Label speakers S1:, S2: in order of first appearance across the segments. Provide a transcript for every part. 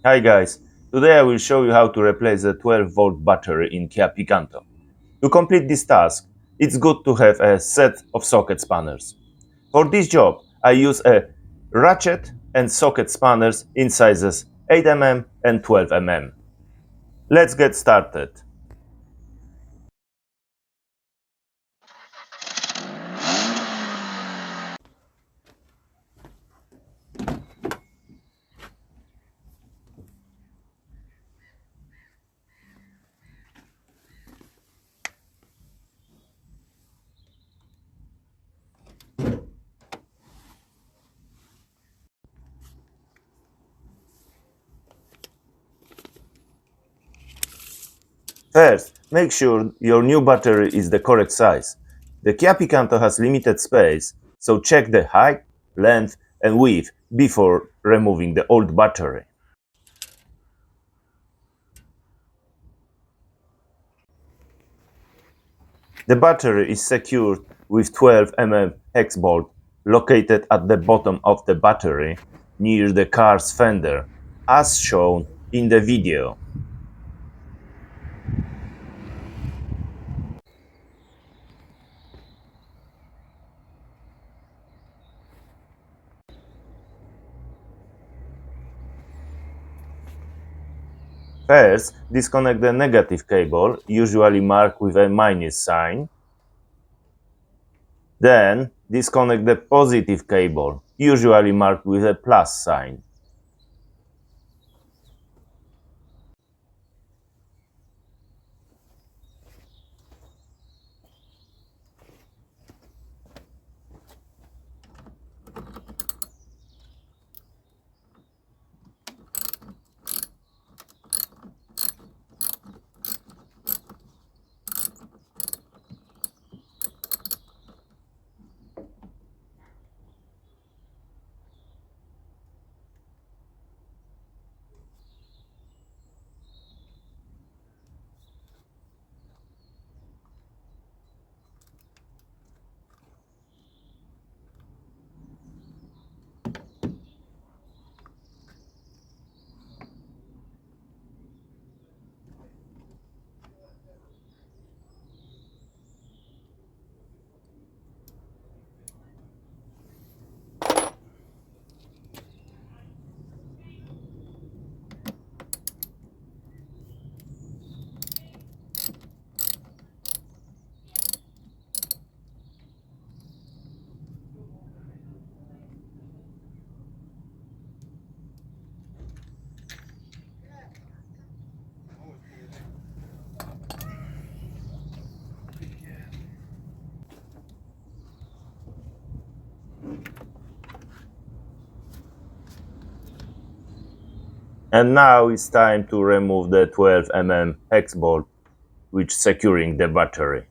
S1: Hi guys, today I will show you how to replace a 12-volt battery in Kia Picanto. To complete this task, it's good to have a set of socket spanners. For this job, I use a ratchet and socket spanners in sizes 8 mm and 12 mm. Let's get started. First, make sure your new battery is the correct size. The Kia Picanto has limited space, so check the height, length and width before removing the old battery. The battery is secured with 12 mm hex bolt located at the bottom of the battery near the car's fender, as shown in the video. First, disconnect the negative cable, usually marked with a minus sign. Then, disconnect the positive cable, usually marked with a plus sign. And now it's time to remove the 12 mm hex bolt which securing the battery.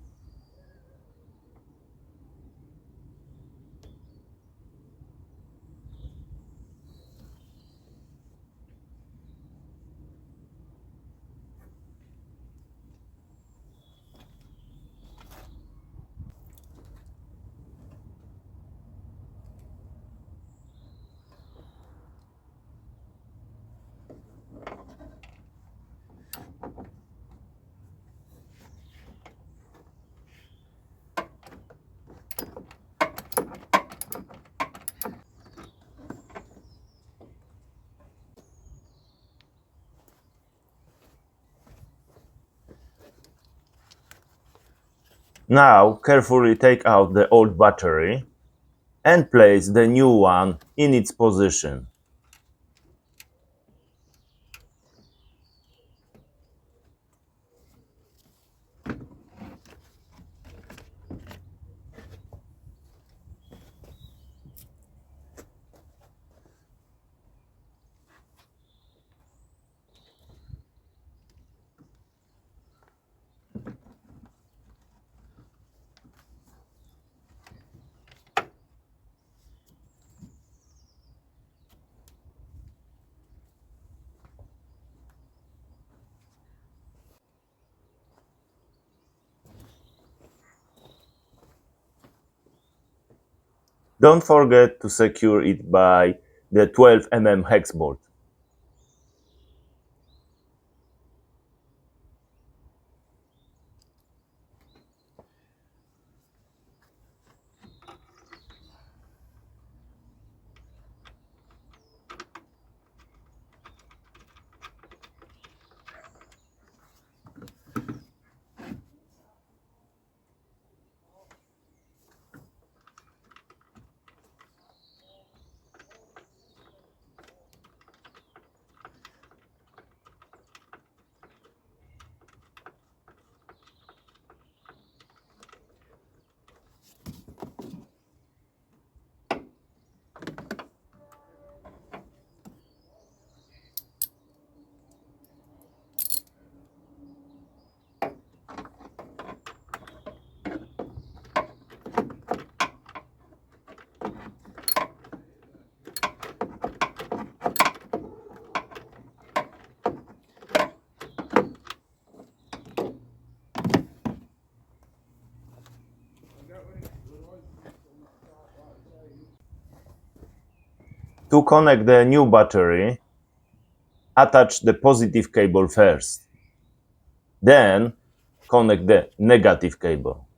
S1: Now carefully take out the old battery and place the new one in its position. Don't forget to secure it by the 12 mm hex bolt. To connect the new battery, attach the positive cable first. Then connect the negative cable.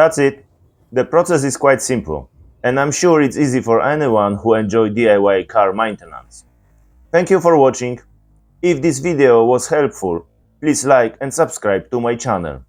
S1: That's it. The process is quite simple, and I'm sure it's easy for anyone who enjoys DIY car maintenance. Thank you for watching. If this video was helpful, please like and subscribe to my channel.